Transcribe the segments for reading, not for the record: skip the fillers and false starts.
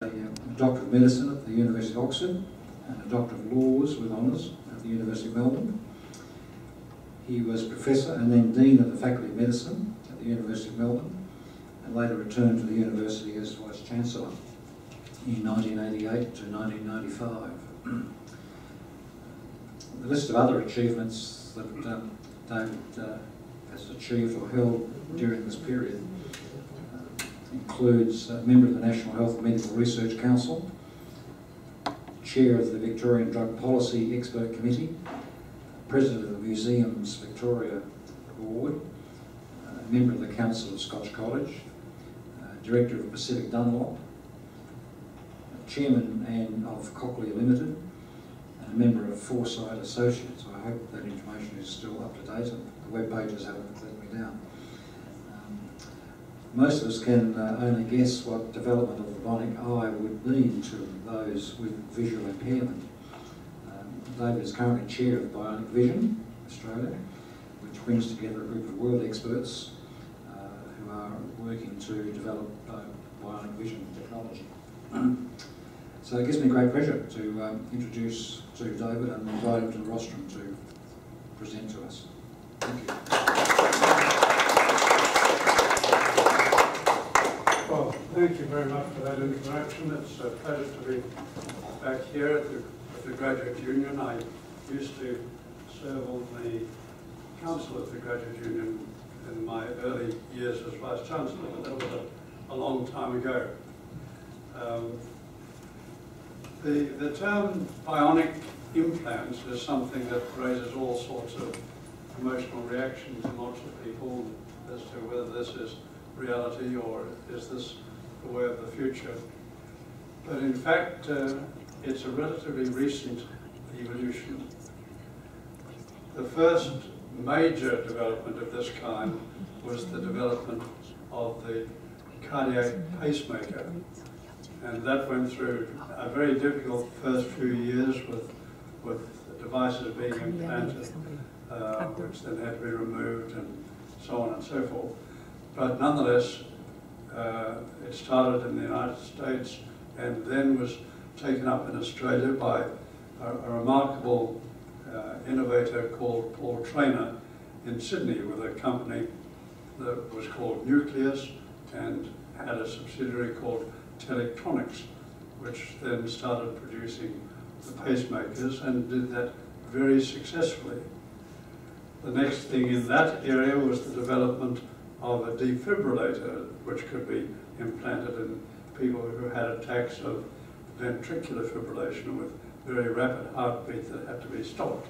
A Doctor of Medicine at the University of Oxford and a Doctor of Laws with honours at the University of Melbourne. He was Professor and then Dean of the Faculty of Medicine at the University of Melbourne and later returned to the University as Vice-Chancellor in 1988 to 1995. The list of other achievements that David has achieved or held during this period includes a member of the National Health and Medical Research Council, Chair of the Victorian Drug Policy Expert Committee, President of the Museums Victoria Board, a member of the Council of Scotch College, Director of Pacific Dunlop, Chairman of Cochlear Limited, and a member of Foresight Associates. I hope that information is still up to date and the web pages haven't let me down. Most of us can only guess what development of the bionic eye would mean to those with visual impairment. David is currently Chair of Bionic Vision Australia, which brings together a group of world experts who are working to develop bionic vision technology. So it gives me great pleasure to introduce to David and invite him to the rostrum to present to us. Thank you. Well, thank you very much for that introduction. It's a pleasure to be back here at the Graduate Union. I used to serve on the Council of the Graduate Union in my early years as Vice-Chancellor, but that was a long time ago. The term bionic implants is something that raises all sorts of emotional reactions in lots of people as to whether this is reality or is this the way of the future. But in fact, it's a relatively recent evolution. The first major development of this kind was the development of the cardiac pacemaker. And that went through a very difficult first few years with devices being implanted, which then had to be removed and so on and so forth. But nonetheless, it started in the United States and then was taken up in Australia by a remarkable innovator called Paul Traynor in Sydney with a company that was called Nucleus and had a subsidiary called Telectronics, which then started producing the pacemakers and did that very successfully. The next thing in that area was the development of a defibrillator, which could be implanted in people who had attacks of ventricular fibrillation with very rapid heartbeat that had to be stopped.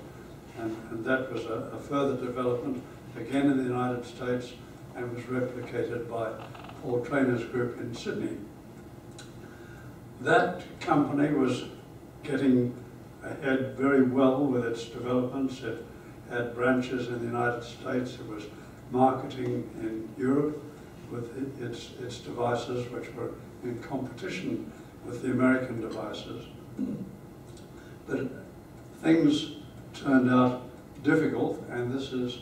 And that was a further development, again in the United States, and was replicated by Paul Traynor's group in Sydney. That company was getting ahead very well with its developments. It had branches in the United States. It was marketing in Europe with its devices, which were in competition with the American devices. But things turned out difficult, and this is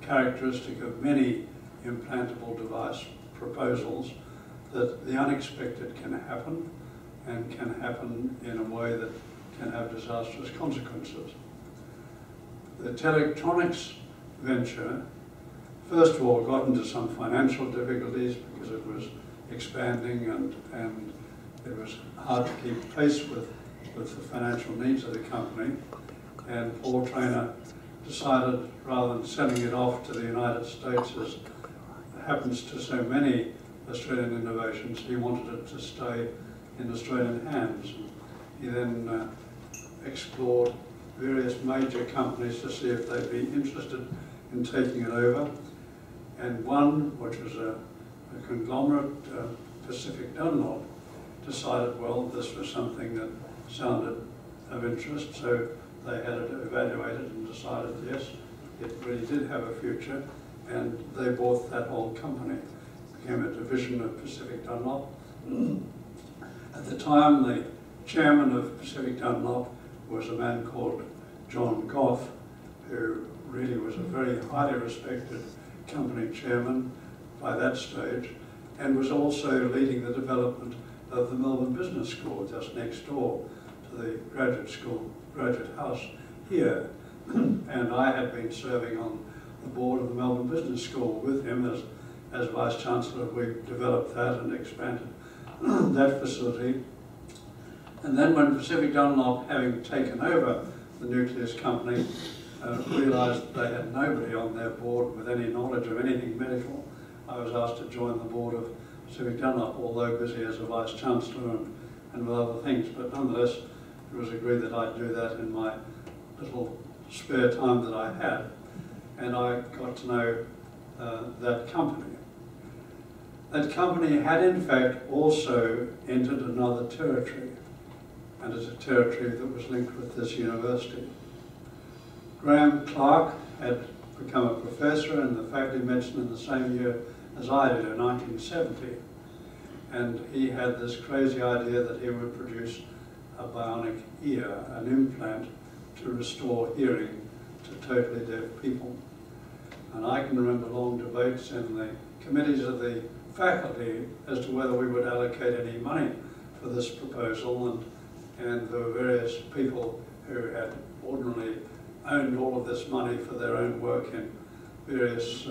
characteristic of many implantable device proposals, that the unexpected can happen, and can happen in a way that can have disastrous consequences. The Telectronics venture, first of all, got into some financial difficulties because it was expanding and it was hard to keep pace with the financial needs of the company. And Paul Traynor decided, rather than sending it off to the United States, as happens to so many Australian innovations, he wanted it to stay in Australian hands. He then explored various major companies to see if they'd be interested in taking it over. And one, which was a conglomerate, Pacific Dunlop, decided, well, this was something that sounded of interest, so they had it evaluated and decided, yes, it really did have a future, and they bought that whole company. It became a division of Pacific Dunlop. At the time, the chairman of Pacific Dunlop was a man called John Goff, who really was a very highly respected company chairman by that stage, and was also leading the development of the Melbourne Business School, just next door to the graduate house here. And I had been serving on the board of the Melbourne Business School with him as Vice-Chancellor. We developed that and expanded that facility. And then when Pacific Dunlop, having taken over the nucleus company, realised they had nobody on their board with any knowledge of anything medical, I was asked to join the board of Pacific Dunlop, although busy as a Vice-Chancellor and with other things. But nonetheless, it was agreed that I'd do that in my little spare time that I had. And I got to know that company. That company had in fact also entered another territory, and it's a territory that was linked with this university. Graham Clark had become a professor in the Faculty of Medicine in the same year as I did, in 1970. And he had this crazy idea that he would produce a bionic ear, an implant to restore hearing to totally deaf people. And I can remember long debates in the committees of the faculty as to whether we would allocate any money for this proposal, and there were various people who had ordinarily owned all of this money for their own work in various,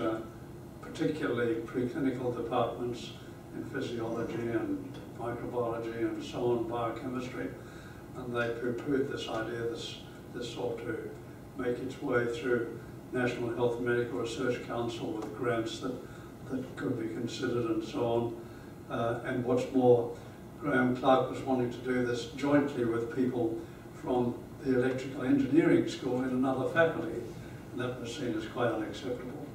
particularly preclinical departments in physiology and microbiology and so on, biochemistry, and they poo-pooed this idea. This ought to make its way through National Health and Medical Research Council with grants that could be considered and so on. And what's more, Graham Clark was wanting to do this jointly with people from the electrical engineering school in another faculty, and that was seen as quite unacceptable.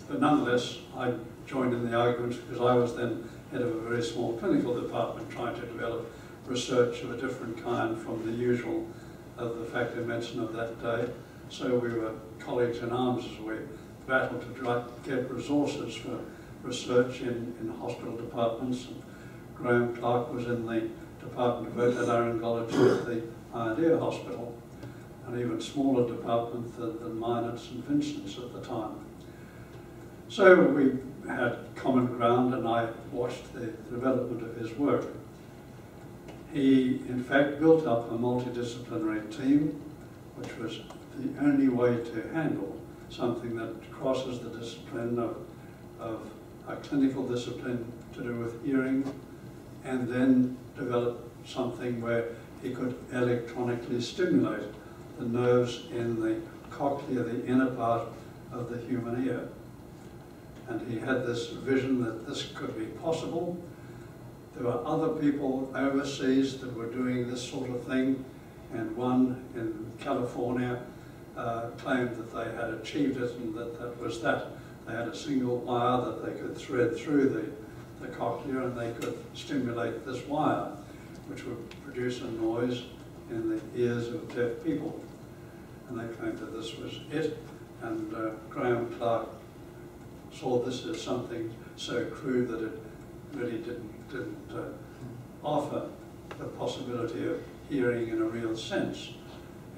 But nonetheless, I joined in the arguments because I was then head of a very small clinical department trying to develop research of a different kind from the usual of the Faculty of Medicine of that day. So we were colleagues in arms as we battled to try to get resources for research in hospital departments. And Graham Clark was in the Department of Otolaryngology at the Idea Hospital, an even smaller department than mine at St Vincent's at the time. So we had common ground, and I watched the development of his work. He, in fact, built up a multidisciplinary team, which was the only way to handle something that crosses the discipline of a clinical discipline to do with hearing, and then develop something where he could electronically stimulate the nerves in the cochlea, the inner part of the human ear. And he had this vision that this could be possible. There were other people overseas that were doing this sort of thing, and one in California claimed that they had achieved it, and that was that. They had a single wire that they could thread through the cochlea, and they could stimulate this wire, which would produce a noise in the ears of deaf people. And they claimed that this was it, and Graham Clark saw this as something so crude that it really didn't offer the possibility of hearing in a real sense.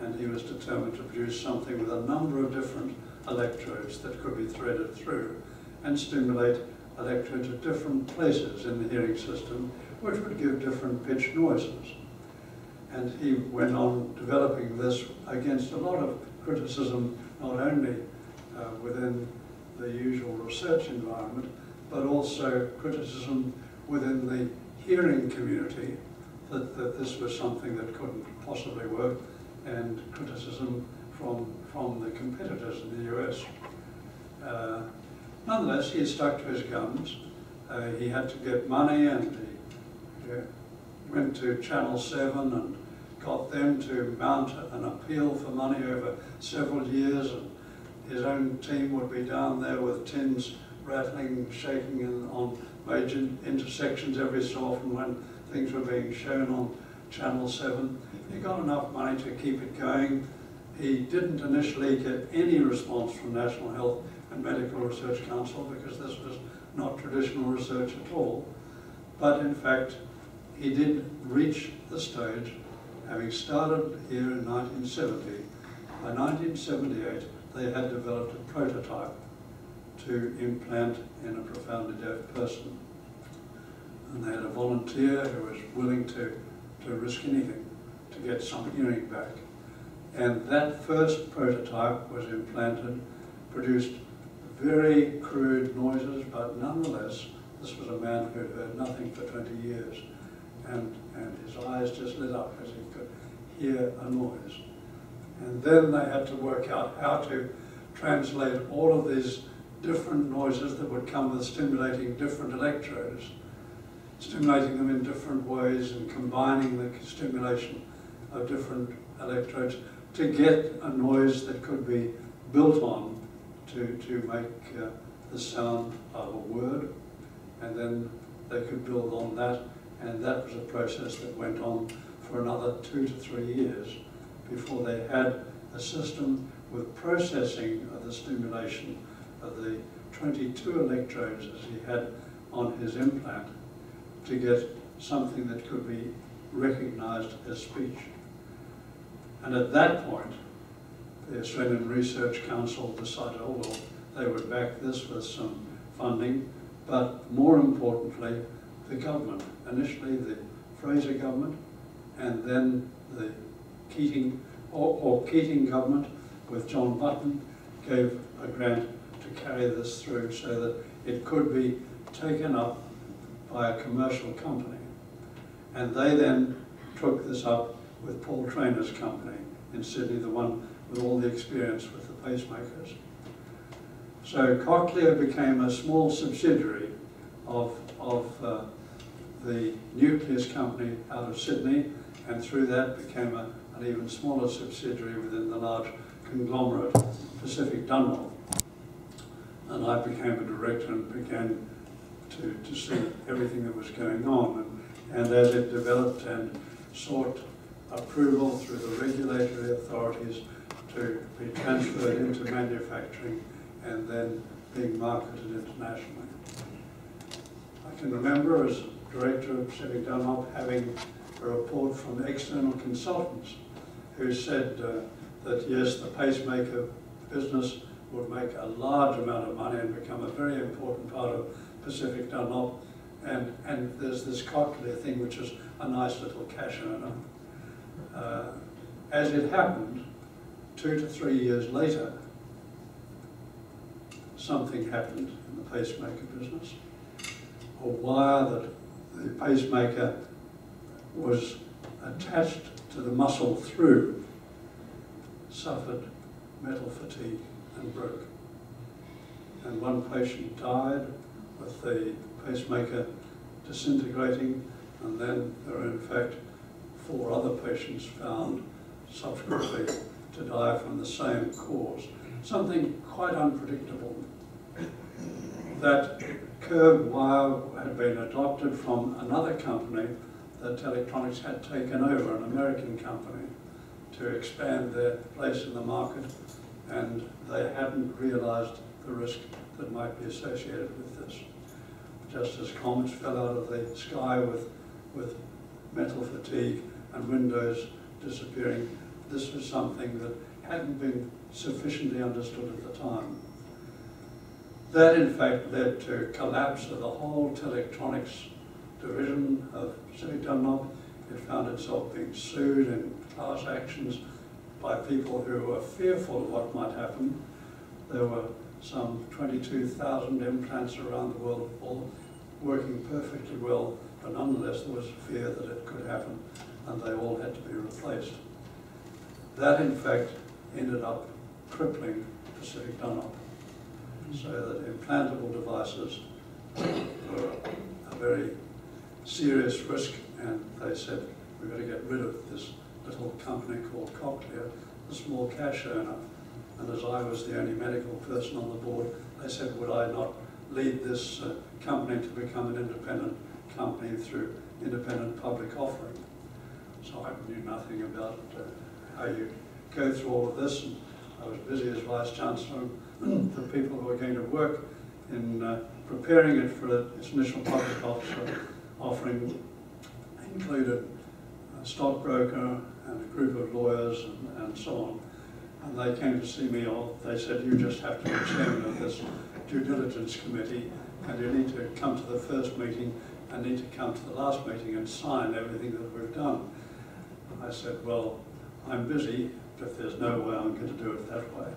And he was determined to produce something with a number of different electrodes that could be threaded through and stimulate electrodes at different places in the hearing system, which would give different pitch noises. And he went on developing this against a lot of criticism, not only within the usual research environment, but also criticism within the hearing community that this was something that couldn't possibly work, and criticism from the competitors in the US. Nonetheless, he stuck to his guns. He had to get money, and he went to Channel 7 and got them to mount an appeal for money over several years. And his own team would be down there with tins rattling, shaking on major intersections every so often when things were being shown on Channel 7. He got enough money to keep it going. He didn't initially get any response from National Health and Medical Research Council because this was not traditional research at all. But in fact, he did reach the stage, having started here in 1970. By 1978, they had developed a prototype to implant in a profoundly deaf person. and they had a volunteer who was willing to risk anything to get some hearing back. And that first prototype was implanted, produced very crude noises, but nonetheless, this was a man who had heard nothing for 20 years. And his eyes just lit up as he could hear a noise. And then they had to work out how to translate all of these different noises that would come with stimulating different electrodes, stimulating them in different ways and combining the stimulation of different electrodes to get a noise that could be built on to make the sound of a word, and then they could build on that, and that was a process that went on for another 2 to 3 years before they had a system with processing of the stimulation of the 22 electrodes as he had on his implant to get something that could be recognized as speech. And at that point, the Australian Research Council decided, oh well, they would back this with some funding, but more importantly, the government, initially the Fraser government, and then the Keating, or Keating government with John Button, gave a grant to carry this through so that it could be taken up by a commercial company. And they then took this up with Paul Trainor's company in Sydney, the one with all the experience with the pacemakers. So Cochlear became a small subsidiary of the Nucleus company out of Sydney, and through that became an even smaller subsidiary within the large conglomerate Pacific Dunlop. And I became a director and began to see everything that was going on. And as it developed and sought approval through the regulatory authorities to be transferred into manufacturing and then being marketed internationally. I can remember as director of Pacific Dunlop having a report from external consultants who said that yes, the pacemaker business would make a large amount of money and become a very important part of Pacific Dunlop, and there's this Cochlear thing which is a nice little cash earner. As it happened, 2 to 3 years later, something happened in the pacemaker business. A wire that the pacemaker was attached to the muscle through suffered metal fatigue and broke. And one patient died with the pacemaker disintegrating, and then there were in fact 4 other patients found subsequently to die from the same cause. Something quite unpredictable. That curved wire had been adopted from another company that Telectronics had taken over, an American company, to expand their place in the market, and they hadn't realized the risk that might be associated with this. Just as comets fell out of the sky with metal fatigue and windows disappearing, this was something that hadn't been sufficiently understood at the time. That in fact led to collapse of the whole Telectronics division of Pacific Dunlop. It found itself being sued in class actions by people who were fearful of what might happen. There were some 22,000 implants around the world, all working perfectly well, but nonetheless there was a fear that it could happen, and they all had to be replaced. That in fact ended up crippling Pacific Dunlop, so that implantable devices were a very serious risk, and they said, we've got to get rid of this little company called Cochlear, a small cash earner. And as I was the only medical person on the board, they said, would I not lead this company to become an independent company through independent public offering? So I knew nothing about how you go through all of this, and I was busy as Vice Chancellor. The people who were going to work in preparing it for its initial public offering included a stockbroker and a group of lawyers and so on. And they came to see me, they said, you just have to be chairman of this due diligence committee, and you need to come to the first meeting I need to come to the last meeting and sign everything that we've done. I said, well, I'm busy, but there's no way I'm going to do it that way.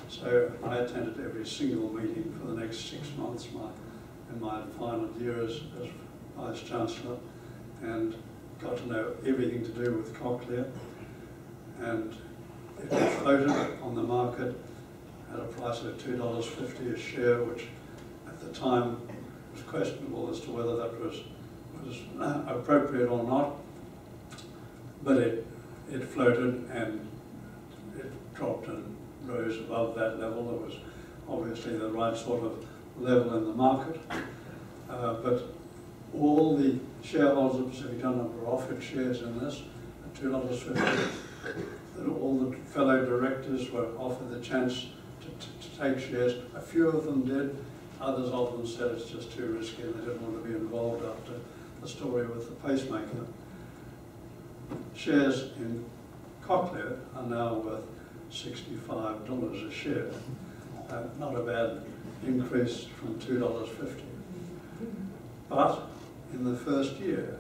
So I attended every single meeting for the next 6 months in my final year as Vice-Chancellor, and got to know everything to do with Cochlear. And it was floated on the market at a price of $2.50 a share, which at the time was questionable as to whether that was appropriate or not. But it floated and it dropped and rose above that level. It was obviously the right sort of level in the market. But all the shareholders of Pacific Dunlop were offered shares in this at $2.50. That all the fellow directors were offered the chance to take shares. A few of them did. Others of them said it's just too risky and they didn't want to be involved after the story with the pacemaker. Shares in Cochlear are now worth $65 a share. Not a bad increase from $2.50. But in the first year,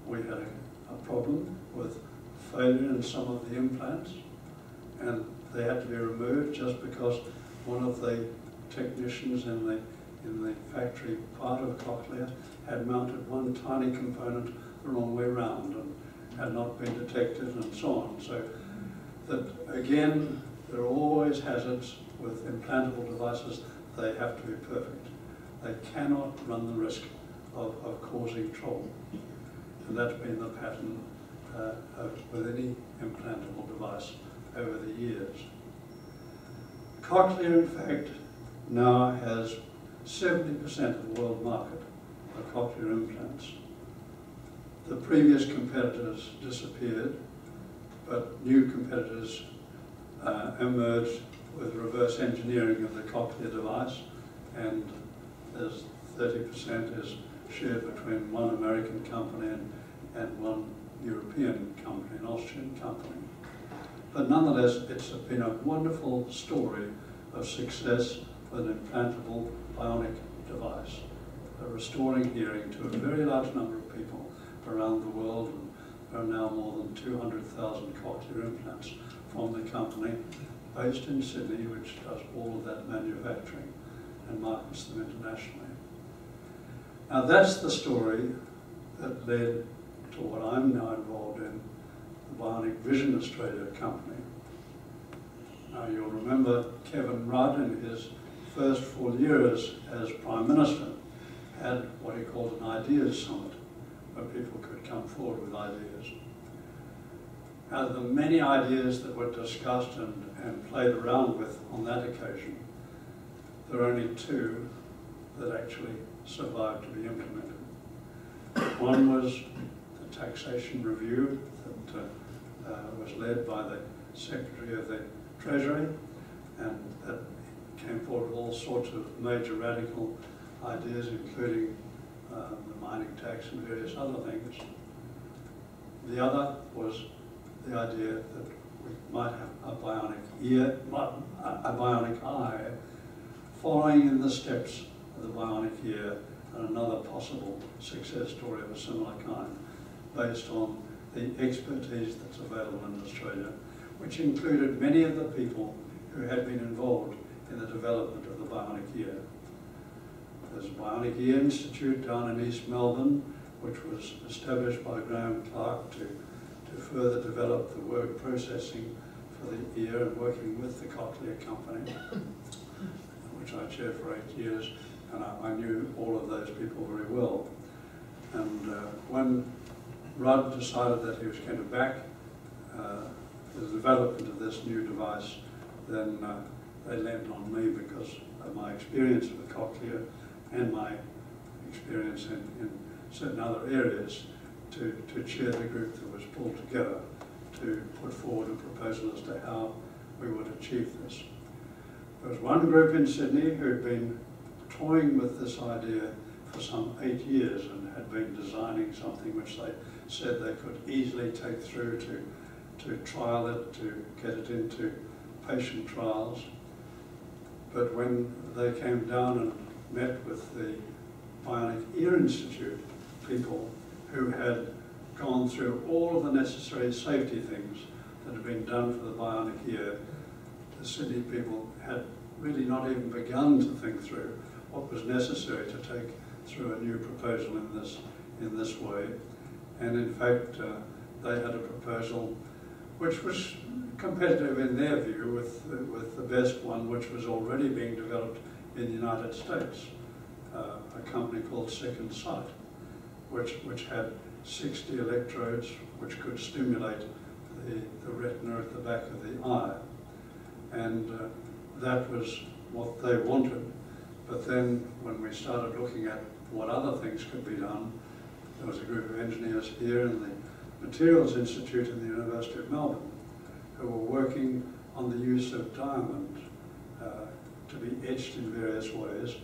we had a problem with failure in some of the implants, and they had to be removed just because one of the technicians in the factory part of Cochlear had mounted one tiny component the wrong way round and had not been detected and so on. So that again, there are always hazards with implantable devices. They have to be perfect. They cannot run the risk of causing trouble. And that's been the pattern with any implantable device over the years. Cochlear, in fact, now has 70% of the world market of cochlear implants. The previous competitors disappeared, but new competitors emerged with reverse engineering of the cochlear device, and there's 30% is shared between one American company and one European company, an Austrian company. But nonetheless, it's been a wonderful story of success with an implantable bionic device, restoring hearing to a very large number of people around the world. And there are now more than 200,000 cochlear implants from the company, based in Sydney, which does all of that manufacturing and markets them internationally. Now that's the story that led to what I'm now involved in, the Bionic Vision Australia company. Now you'll remember Kevin Rudd in his first full year as Prime Minister had what he called an ideas summit, where people could come forward with ideas. Out of the many ideas that were discussed and played around with on that occasion, there are only two that actually survived to be implemented. One was the taxation review that was led by the Secretary of the Treasury, and that came forward with all sorts of major radical ideas, including the mining tax and various other things. The other was the idea that we might have a bionic ear, a bionic eye, following in the steps of the bionic ear, and another possible success story of a similar kind, based on the expertise that's available in Australia, which included many of the people who had been involved in the development of the bionic ear. There's a Bionic Ear Institute down in East Melbourne, which was established by Graham Clark to further develop the word processing for the ear, and working with the Cochlear company, which I chaired for 8 years, and I knew all of those people very well. And when Rudd decided that he was going to back the development of this new device, then they leaned on me because of my experience with Cochlear and my experience in certain other areas to chair the group that was pulled together to put forward a proposal as to how we would achieve this. There was one group in Sydney who had been toying with this idea for some 8 years and had been designing something which they said they could easily take through to trial it, to get it into patient trials. But when they came down and met with the Bionic Ear Institute people who had gone through all of the necessary safety things that had been done for the bionic ear. The Sydney people had really not even begun to think through what was necessary to take through a new proposal in this way. And in fact, they had a proposal which was competitive in their view with the best one, which was already being developed in the United States, a company called Second Sight, which had 60 electrodes which could stimulate the retina at the back of the eye. And that was what they wanted. But then when we started looking at what other things could be done, there was a group of engineers here in the Materials Institute in the University of Melbourne who were working on the use of diamond to be etched in various ways,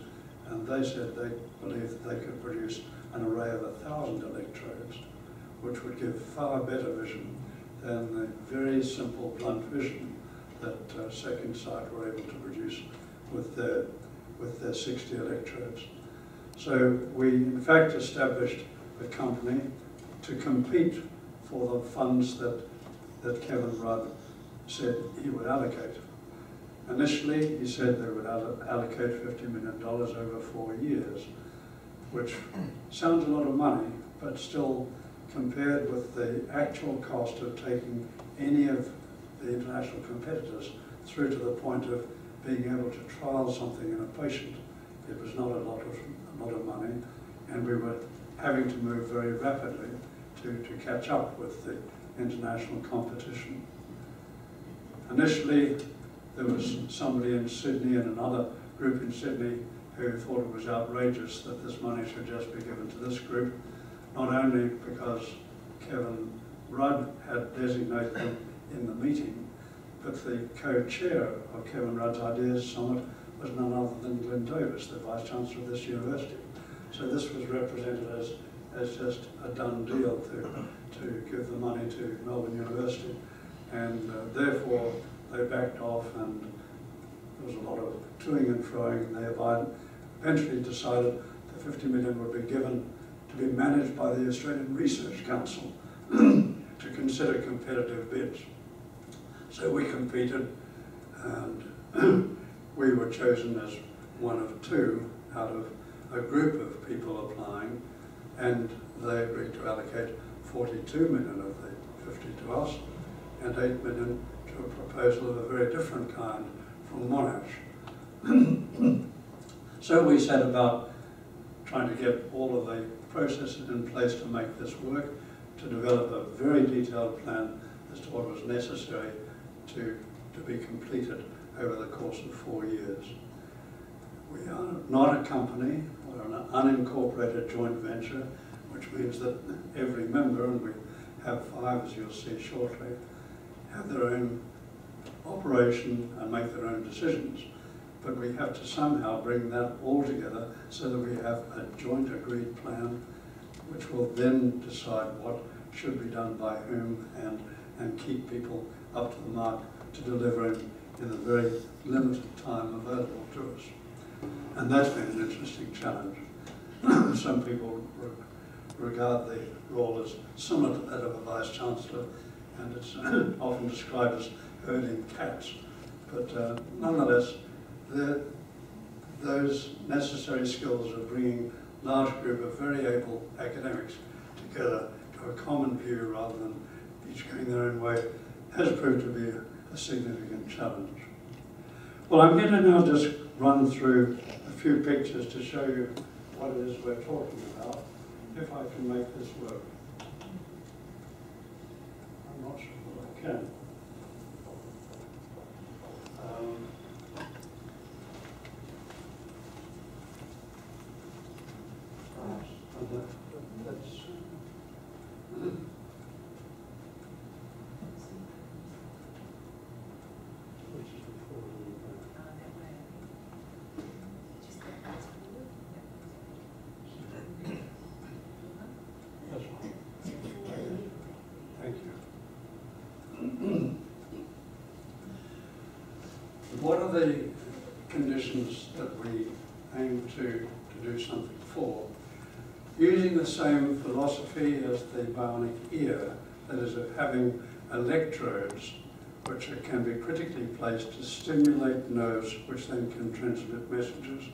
and they said they believed that they could produce an array of 1,000 electrodes, which would give far better vision than the very simple blunt vision that Second Sight were able to produce with their 60 electrodes. So we in fact established a company to compete for the funds that Kevin Rudd said he would allocate. Initially, he said they would allocate $50 million over 4 years, which sounds a lot of money, but still compared with the actual cost of taking any of the international competitors through to the point of being able to trial something in a patient, it was not a lot of money, and we were having to move very rapidly to catch up with the international competition. Initially, there was somebody in Sydney and another group in Sydney who thought it was outrageous that this money should just be given to this group, not only because Kevin Rudd had designated them in the meeting, but the co-chair of Kevin Rudd's Ideas Summit was none other than Glyn Davis, the Vice Chancellor of this university. So this was represented as just a done deal to give the money to Melbourne University, and therefore they backed off, and there was a lot of toing and froing, and they eventually decided the $50 million would be given to be managed by the Australian Research Council to consider competitive bids. So we competed, and we were chosen as one of two out of a group of people applying, and they agreed to allocate 42 million of the 50 to us, and 8 million to a proposal of a very different kind from Monash. So we set about trying to get all of the processes in place to make this work, to develop a very detailed plan as to what was necessary to be completed over the course of 4 years. We are not a company, we're an unincorporated joint venture, which means that every member, and we have 5 as you'll see shortly, have their own operation and make their own decisions. But we have to somehow bring that all together so that we have a joint agreed plan, which will then decide what should be done by whom and keep people up to the mark to deliver in the very limited time available to us. And that's been an interesting challenge. Some people regard the role as similar to that of a Vice Chancellor, and it's often described as herding cats. But nonetheless, those necessary skills of bringing a large group of very able academics together to a common view rather than each going their own way has proved to be a significant challenge. Well, I'm going to now just run through a few pictures to show you what it is we're talking about, if I can make this work. I'm not sure that I can. What are the conditions that we aim to do something for. Using the same philosophy as the bionic ear, that is of having electrodes which can be critically placed to stimulate nerves which then can transmit messages,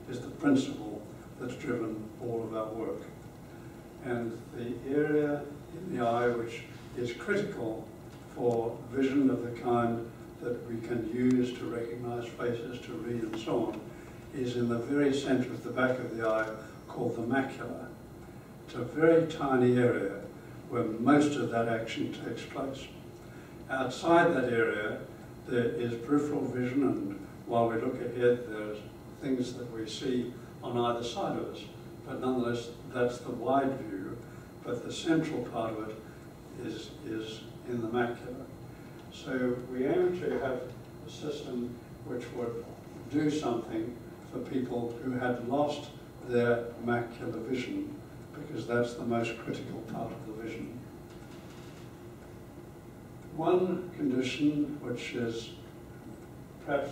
is the principle that's driven all of our work. And the area in the eye which is critical for vision of the kind that we can use to recognize faces, to read and so on, is in the very center of the back of the eye, called the macula. It's a very tiny area where most of that action takes place. Outside that area, there is peripheral vision, and while we look ahead, there's things that we see on either side of us. But nonetheless, that's the wide view, but the central part of it is in the macula. So we aim to have a system which would do something for people who had lost their macular vision, because that's the most critical part of the vision. One condition which is perhaps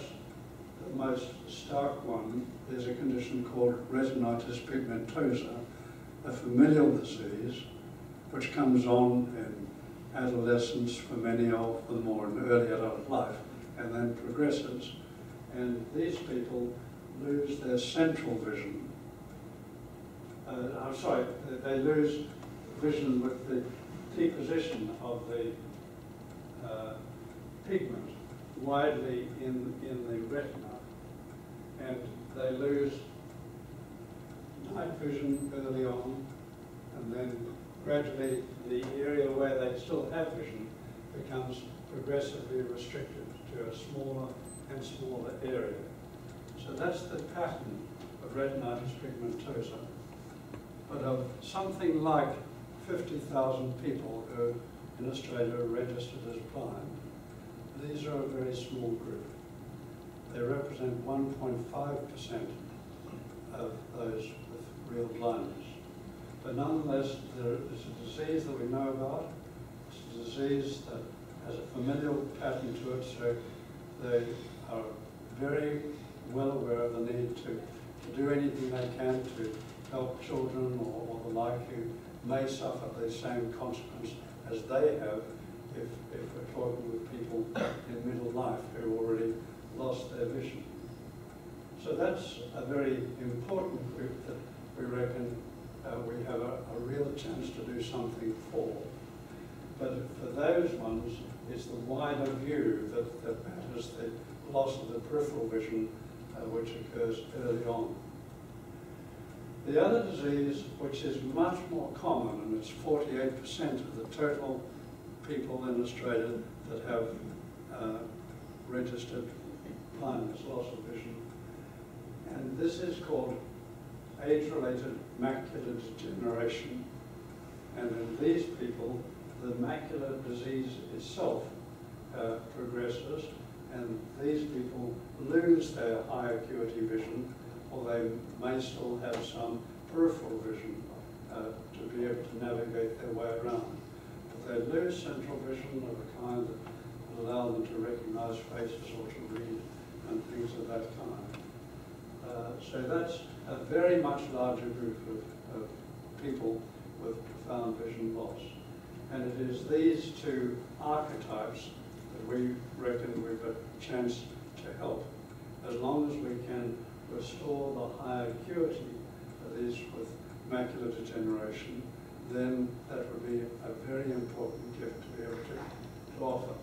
the most stark one is a condition called retinitis pigmentosa, a familial disease which comes on in adolescence for many of them, or in early adult life, and then progresses. And these people lose their central vision. They lose vision with the deposition of the pigment widely in the retina, and they lose night vision early on, and then gradually the area where they still have vision becomes progressively restricted to a smaller and smaller area. So that's the pattern of retinitis pigmentosa. But of something like 50,000 people who in Australia are registered as blind, these are a very small group. They represent 1.5% of those with real blindness. But nonetheless, there is a disease that we know about. It's a disease that has a familial pattern to it, so they are very well aware of the need to do anything they can to help children or the like who may suffer the same consequence as they have if we're talking with people in middle life who already lost their vision. So that's a very important group that we reckon we have a real chance to do something for. But for those ones, it's the wider view that matters, the loss of the peripheral vision which occurs early on. The other disease, which is much more common, and it's 48% of the total people in Australia that have registered blindness, loss of vision, and this is called age-related macular degeneration. And in these people, the macular disease itself progresses, and these people lose their high acuity vision, or they may still have some peripheral vision to be able to navigate their way around. But they lose central vision of a kind that will allow them to recognize faces or to read and things of that kind. So that's a very much larger group of people with profound vision loss. And it is these two archetypes that we reckon we've got a chance to help. As long as we can restore the high acuity of these with macular degeneration, then that would be a very important gift to be able to offer.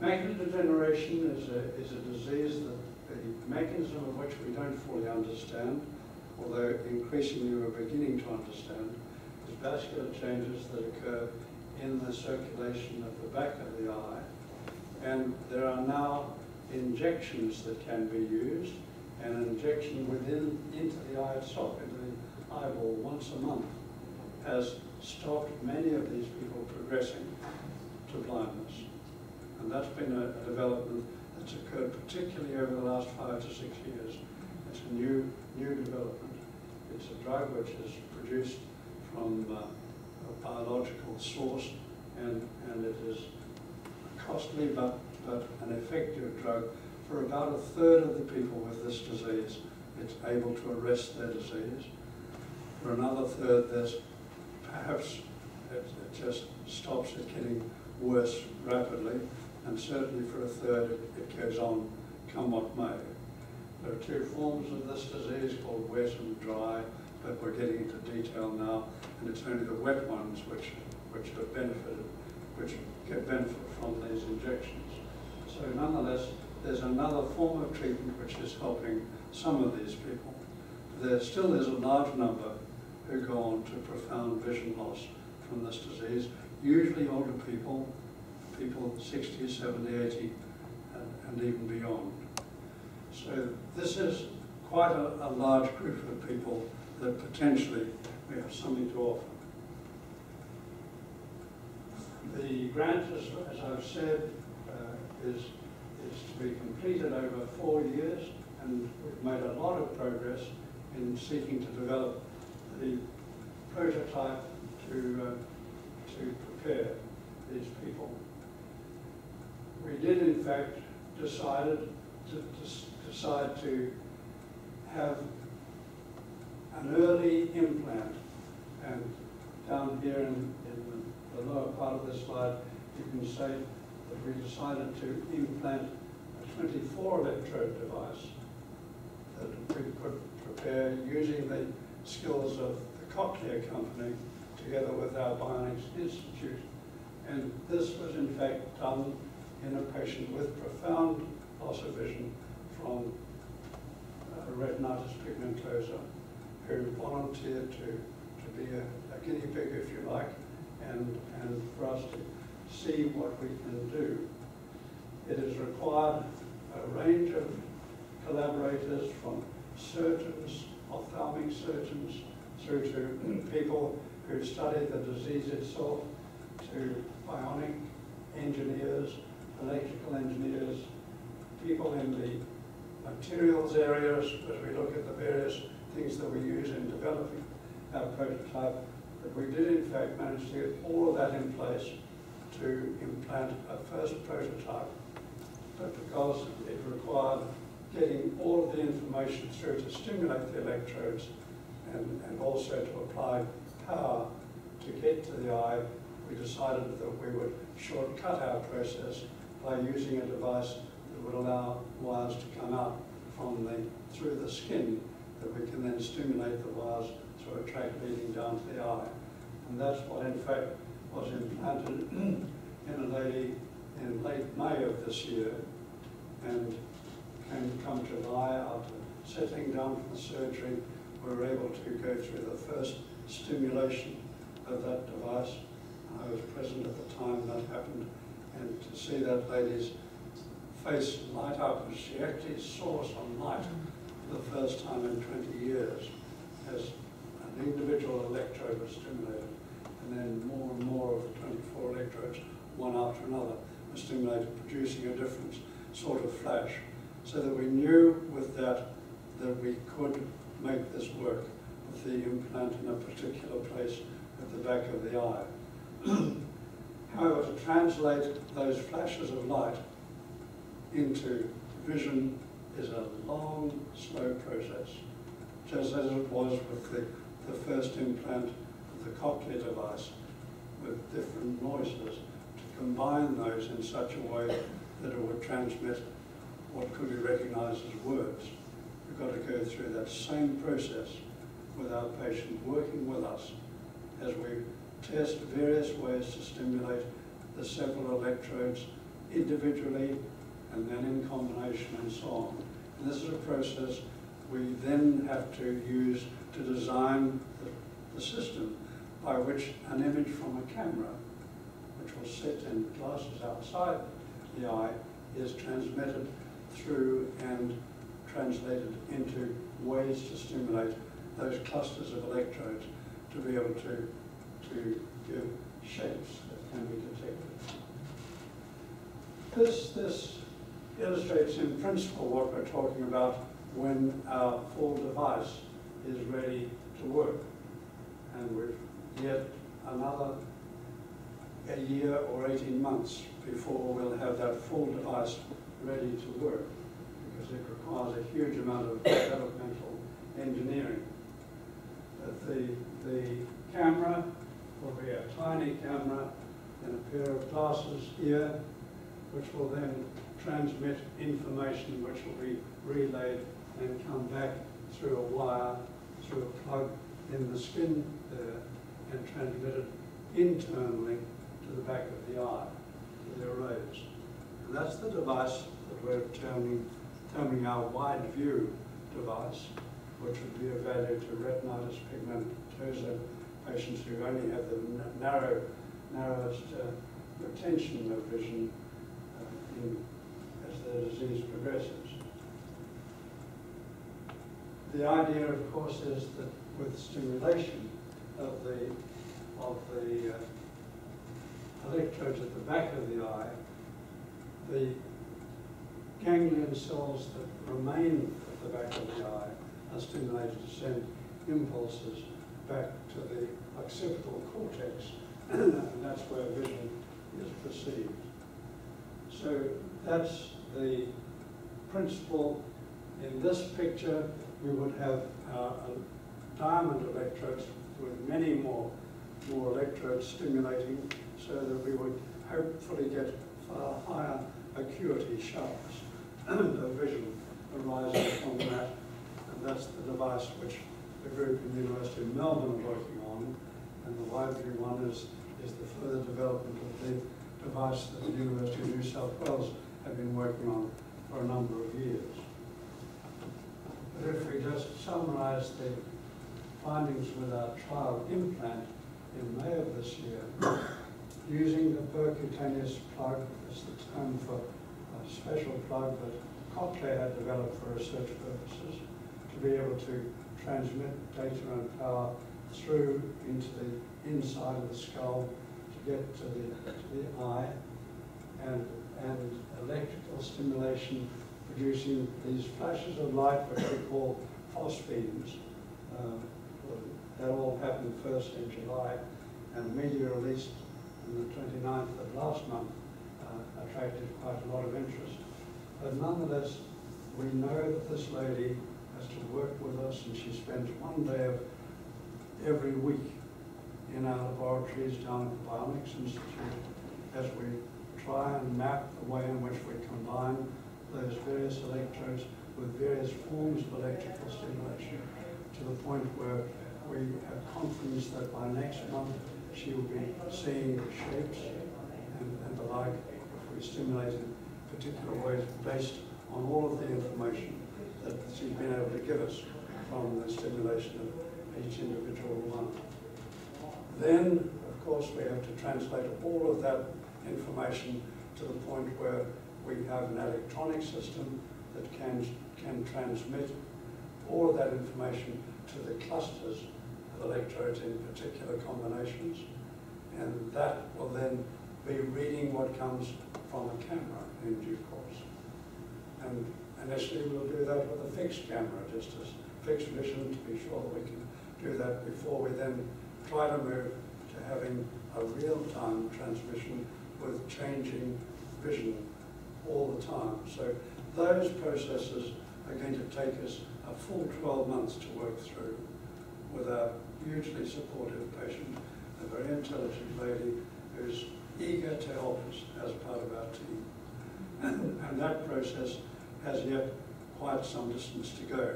Macular degeneration is a disease that the mechanism of which we don't fully understand, although increasingly we're beginning to understand, is vascular changes that occur in the circulation of the back of the eye. And there are now injections that can be used, and an injection into the eye itself, into the eyeball once a month, has stopped many of these people progressing to blindness. And that's been a development that's occurred particularly over the last 5 to 6 years. It's a new development. It's a drug which is produced from a biological source, and it is costly but an effective drug for about a third of the people with this disease. able to arrest their disease. For another third, there's perhaps it just stops it getting worse rapidly, and certainly for a third it goes on come what may. There are two forms of this disease called wet and dry, but we're getting into detail now, and it's only the wet ones which have benefited, which get benefit from these injections. So nonetheless, there's another form of treatment which is helping some of these people. There still is a large number who go on to profound vision loss from this disease, usually older people, people 60, 70, 80, and even beyond. So this is quite a large group of people that potentially we have something to offer. The grant, as I've said, is to be completed over 4 years, and we've made a lot of progress in seeking to develop the prototype to prepare these people. We did, in fact, decide to have an early implant, and down here in the lower part of this slide, you can see that we decided to implant a 24 electrode device that we could prepare using the skills of the Cochlear company together with our Bionic Institute. And this was in fact done in a patient with profound loss of vision from retinitis pigmentosa, who volunteered to be a guinea pig, if you like, and for us to see what we can do. It has required a range of collaborators, from surgeons, ophthalmic surgeons, through to people who study the disease itself, to bionic engineers, electrical engineers, people in the materials areas, as we look at the various things that we use in developing our prototype. But we did in fact manage to get all of that in place to implant a first prototype. But because it required getting all of the information through to stimulate the electrodes and also to apply power to get to the eye, we decided that we would shortcut our process by using a device that would allow wires to come out through the skin, that we can then stimulate the wires through a track leading down to the eye. And that's what in fact was implanted in a lady in late May of this year, and come July, after settling down from the surgery, we were able to go through the first stimulation of that device. I was present at the time that happened, and to see that lady's face light up as she actually saw some light for the first time in 20 years, as an individual electrode was stimulated, and then more and more of the 24 electrodes, one after another, were stimulated, producing a different sort of flash, so that we knew with that we could make this work with the implant in a particular place at the back of the eye. However, to translate those flashes of light into vision is a long, slow process, just as it was with the first implant of the Cochlear device, with different noises, to combine those in such a way that it would transmit what could be recognized as words. We've got to go through that same process with our patient working with us as we test various ways to stimulate the several electrodes individually and then in combination and so on. And this is a process we then have to use to design the system by which an image from a camera, which will sit in glasses outside the eye, is transmitted through and translated into ways to stimulate those clusters of electrodes to be able to give shapes that can be detected. This illustrates in principle what we're talking about when our full device is ready to work. And we've yet another a year or 18 months before we'll have that full device ready to work, because it requires a huge amount of developmental engineering. The camera will be a tiny camera and a pair of glasses here, which will then transmit information which will be relayed and come back through a wire, through a plug in the skin there, and transmitted internally to the back of the eye, to the arrays. And that's the device that we're terming our wide view device, which would be of value to retinitis pigmentosa patients who only have the narrowest retention of vision as their disease progresses. The idea, of course, is that with stimulation of the electrodes at the back of the eye, the ganglion cells that remain at the back of the eye are stimulated to send impulses back to the occipital cortex, and that's where vision is perceived. So that's the principle. In this picture, we would have diamond electrodes with many more electrodes stimulating, so that we would hopefully get far higher acuity sharpness of vision arising from that. And that's the device which the group in the University of Melbourne are working on. And the wide view one is the further development of the device that the University of New South Wales have been working on for a number of years. But if we just summarise the findings with our trial implant in May of this year, using the percutaneous plug as the term for a special plug that Cochlear had developed for research purposes, to be able to transmit data and power through into the inside of the skull to get to the eye, and electrical stimulation producing these flashes of light which we call phosphenes. That all happened first in July, and media released on the 29th of last month attracted quite a lot of interest. But nonetheless, we know that this lady has to work with us, and she spends one day of every week in our laboratories down at the Bionics Institute as we try and map the way in which we combine those various electrodes with various forms of electrical stimulation, to the point where we have confidence that by next month she will be seeing shapes and the like if we stimulate in particular ways based on all of the information that she's been able to give us from the stimulation of each individual one. Then, of course, we have to translate all of that information to the point where we have an electronic system that can transmit all of that information to the clusters of electrodes in particular combinations, and that will then be reading what comes from a camera in due course. And initially we'll do that with a fixed camera, just as fixed vision, to be sure that we can do that before we then try to move to having a real-time transmission with changing vision all the time. So those processes are going to take us a full 12 months to work through with a hugely supportive patient, a very intelligent lady who's eager to help us as part of our team. And that process has yet quite some distance to go.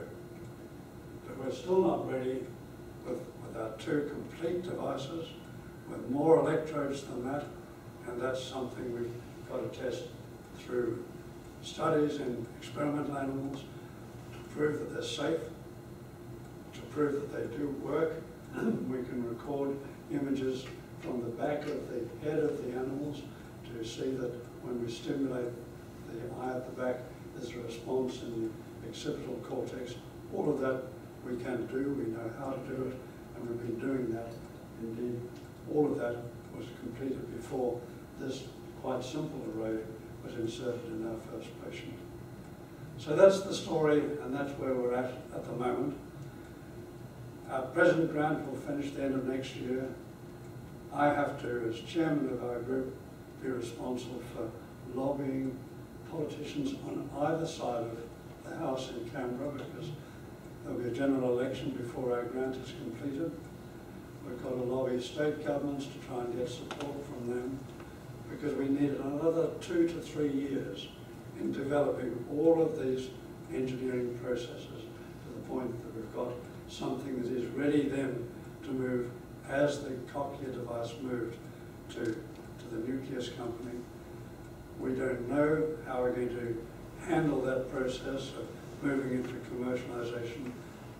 But we're still not ready with our two complete devices, with more electrodes than that, and that's something we've got to test through studies in experimental animals to prove that they're safe, to prove that they do work. We can record images from the back of the head of the animals to see that when we stimulate the eye at the back, there's a response in the occipital cortex. All of that we can do, we know how to do it, and we've been doing that. Indeed, all of that was completed before this quite simple array was inserted in our first patient. So that's the story, and that's where we're at the moment. Our present grant will finish the end of next year. I have to, as chairman of our group, be responsible for lobbying politicians on either side of the House in Canberra, because there'll be a general election before our grant is completed. We've got to lobby state governments to try and get support from them, because we need another 2 to 3 years in developing all of these engineering processes to the point that we've got something that is ready then to move as the cochlear device moved to the nucleus company. We don't know how we're going to handle that process of moving into commercialization,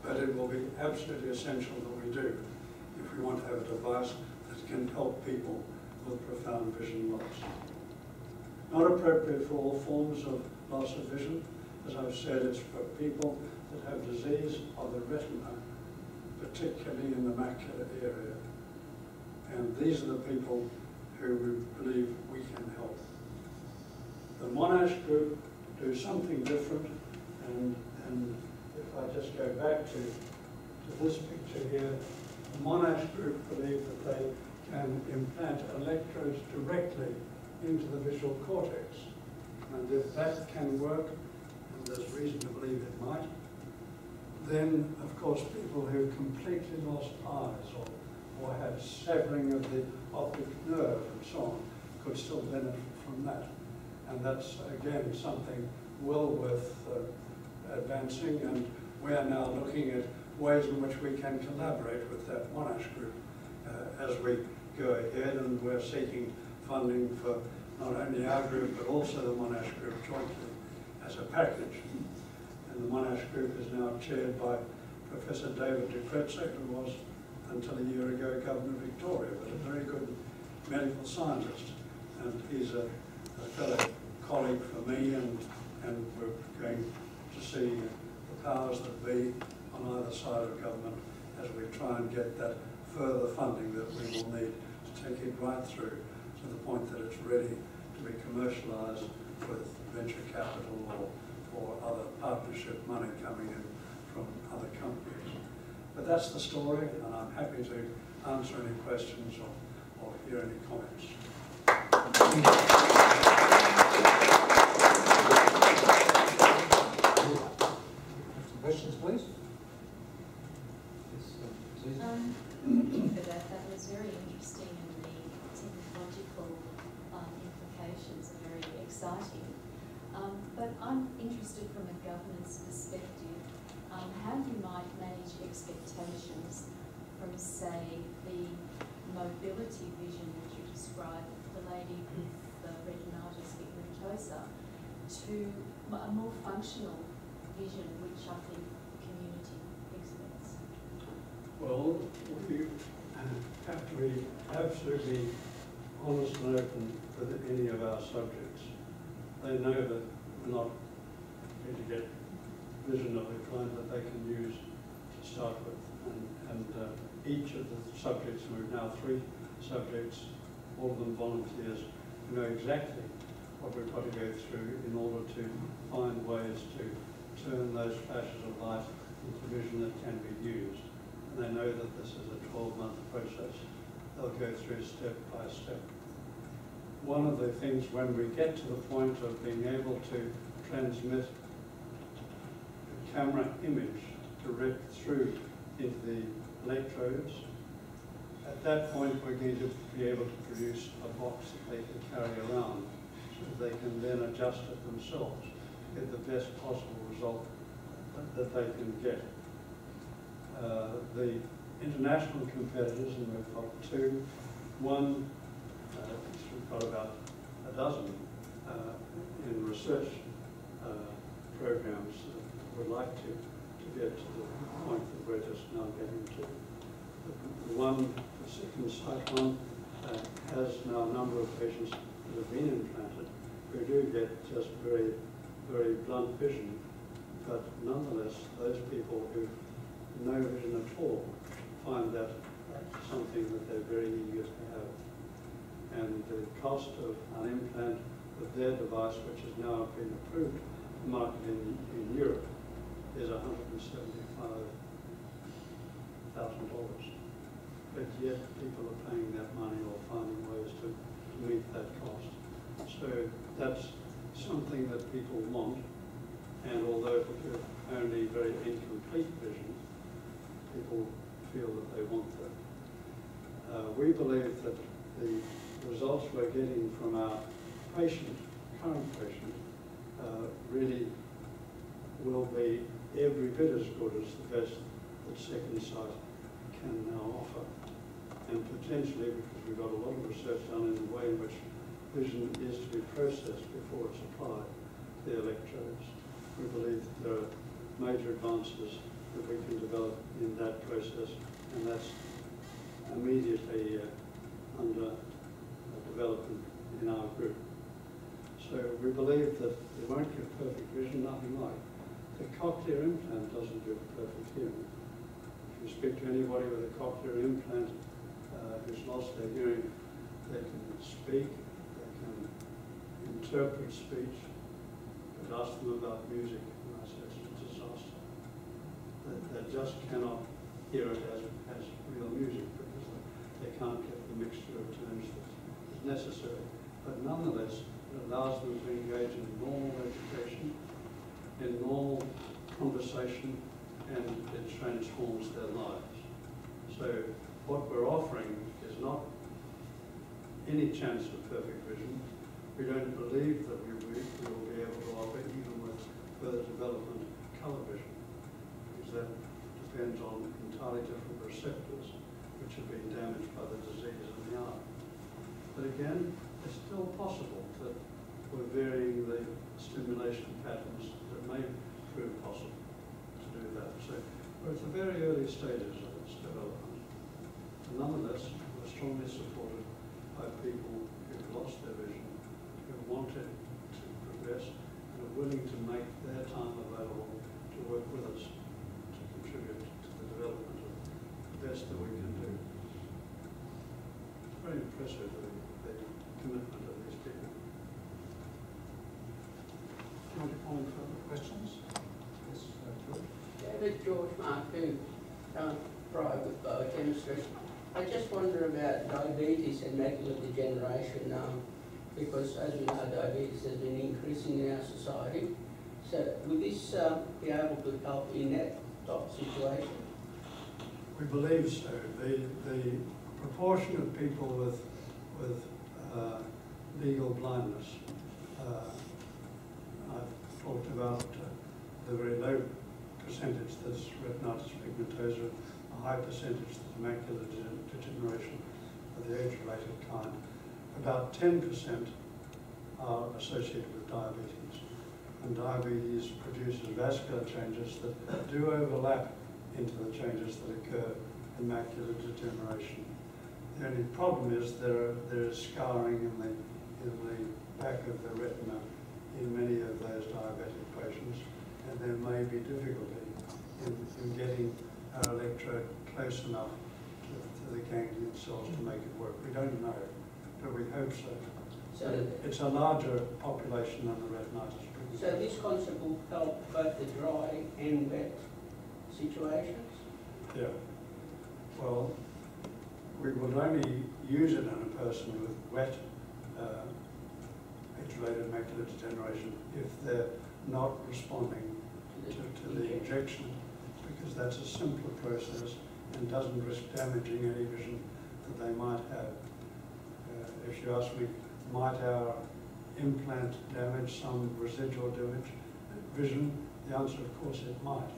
but it will be absolutely essential that we do if we want to have a device that can help people with profound vision loss. Not appropriate for all forms of loss of vision. As I've said, it's for people that have disease of the retina, particularly in the macular area. And these are the people who we believe we can help. The Monash group do something different, and if I just go back to this picture here, the Monash group believe that they can implant electrodes directly into the visual cortex. And if that can work, and there's reason to believe it might, then of course people who completely lost eyes or had severing of the optic nerve and so on could still benefit from that. And that's again something well worth advancing, and we are now looking at ways in which we can collaborate with that Monash group as we go ahead, and we're seeking funding for not only our group but also the Monash group jointly as a package. And the Monash group is now chaired by Professor David Ducretzer, who was until a year ago Governor of Victoria, but a very good medical scientist. And he's a fellow colleague for me, and we're going to see the powers that be on either side of government as we try and get that further funding that we will need to take it right through to the point that it's ready to be commercialised with venture capital or other partnership money coming in from other companies. But that's the story, and I'm happy to answer any questions or hear any comments. Questions, please? Thank you for that. That was very interesting, and the technological implications are very exciting. But I'm interested from a governance perspective, how you might manage expectations from, say, the mobility vision that you described, the lady with the retinitis pigmentosa, to a more functional vision, which I think the community exhibits. Well, we have to be absolutely honest and open with any of our subjects. They know that we're not going to get vision of the kind that they can use to start with. And each of the subjects, and we've now 3 subjects, all of them volunteers, who know exactly what we've got to go through in order to find ways to turn those flashes of light into vision that can be used. And they know that this is a 12-month process. They'll go through step by step. One of the things, when we get to the point of being able to transmit the camera image direct through into the electrodes, at that point we're going to be able to produce a box that they can carry around so that they can then adjust it themselves, get the best possible result that they can get. The international competitors, and we've got 2, one, we've got about a dozen in research programs that would like to get to the point that we're just now getting to. The one, the second site one, has now a number of patients that have been implanted who do get just very, very blunt vision, but nonetheless, those people who no vision at all find that something that they're very eager to have. And the cost of an implant with their device, which has now been approved for market in Europe, is $175,000. But yet people are paying that money or finding ways to meet that cost. So that's something that people want, And although it will give only very incomplete vision, people feel that they want that. We believe that the results we're getting from our current patient, really will be every bit as good as the best that second sight can now offer. And potentially, because we've got a lot of research done in the way in which vision is to be processed before it's applied, the electrodes, we believe that there are major advances that we can develop in that process, and that's immediately under development in our group. So we believe that it won't give perfect vision, nothing like. The cochlear implant doesn't give perfect hearing. If you speak to anybody with a cochlear implant who's lost their hearing, they can speak, they can interpret speech, but ask them about music, and I say it's a disaster. They just cannot hear it as real music because they can't get the mixture of tones that is necessary. But nonetheless, it allows them to engage in normal education, in normal conversation, and it transforms their lives. So what we're offering is not any chance of perfect vision. We don't believe that we will be able to offer, even with further development, colour vision, because that depends on entirely different receptors which have been damaged by the disease in the eye. But again, it's still possible that we're varying the stimulation patterns that may prove possible to do that. So we're at the very early stages of its development. And nonetheless, we're strongly supported by people who've lost their vision, who wanted to progress, and are willing to make their time available to work with us to contribute to the development of the best that we can do. It's very impressive, the commitment of these people. Do you want to comment further questions? Yes, George. David George Marcoux, Pro with Biochemistry. I just wonder about diabetes and macular degeneration, because as we know, diabetes has been increasing in our society. So will this be able to help in that type of situation? We believe so. The proportion of people with legal blindness, I've talked about the very low percentage that's retinitis pigmentosa, a high percentage that's macular degeneration of the age-related kind. About 10% are associated with diabetes, and diabetes produces vascular changes that do overlap into the changes that occur in macular degeneration. The only problem is there is scarring in the back of the retina in many of those diabetic patients, and there may be difficulty in getting our electrode close enough to the ganglion cells to make it work. We don't know, but we hope so. So it's a larger population than the retinitis pigmentosa. So this concept will help both the dry and wet situations? Yeah. Well, we will only use it in a person with wet age-related macular degeneration if they're not responding to the injection, because that's a simpler process and doesn't risk damaging any vision that they might have. If you ask me, might our implant damage some residual vision? The answer, of course, it might.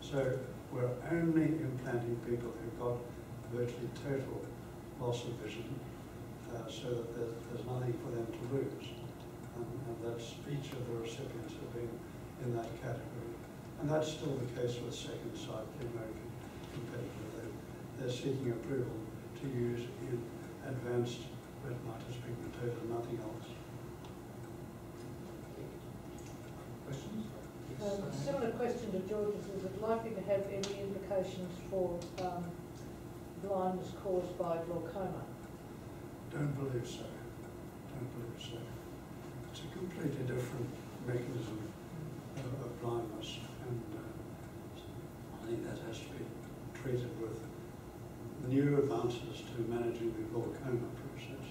So we're only implanting people who've got virtually total loss of vision, so that there's nothing for them to lose. And that's each of the recipients have been in that category. And that's still the case with Second Sight, the American competitor. They're seeking approval to use in advanced retinitis pigmentosa, nothing else. Questions? Similar question to George's, is it likely to have any implications for blindness caused by glaucoma? Don't believe so. Don't believe so. It's a completely different mechanism of blindness, and I think that has to be treated with new advances to managing the glaucoma process.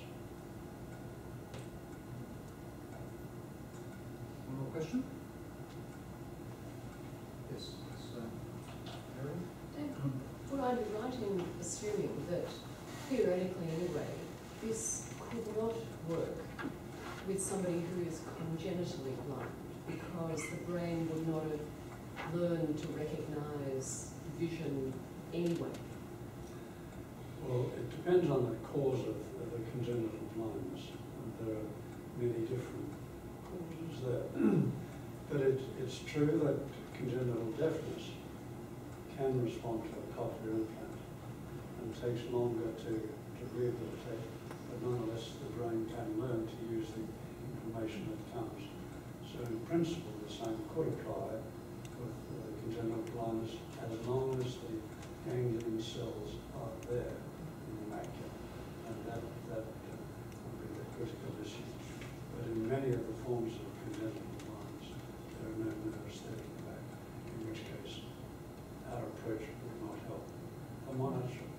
One more question? Yes, Would I be right in assuming that, theoretically anyway, this could not work with somebody who is congenitally blind because the brain would not have learned to recognise vision anyway? Well, it depends on the cause of the congenital blindness. And there are many different causes there. But it's true that congenital deafness can respond to a cochlear implant and takes longer to rehabilitate, but nonetheless the brain can learn to use the information that comes. So in principle the same could apply with congenital blindness as long as the ganglion cells are there in the macula, and that would be the critical issue. But in many of the forms of congenital blindness there are no nerves there in the back, in which case our approach would not help. I'm not sure.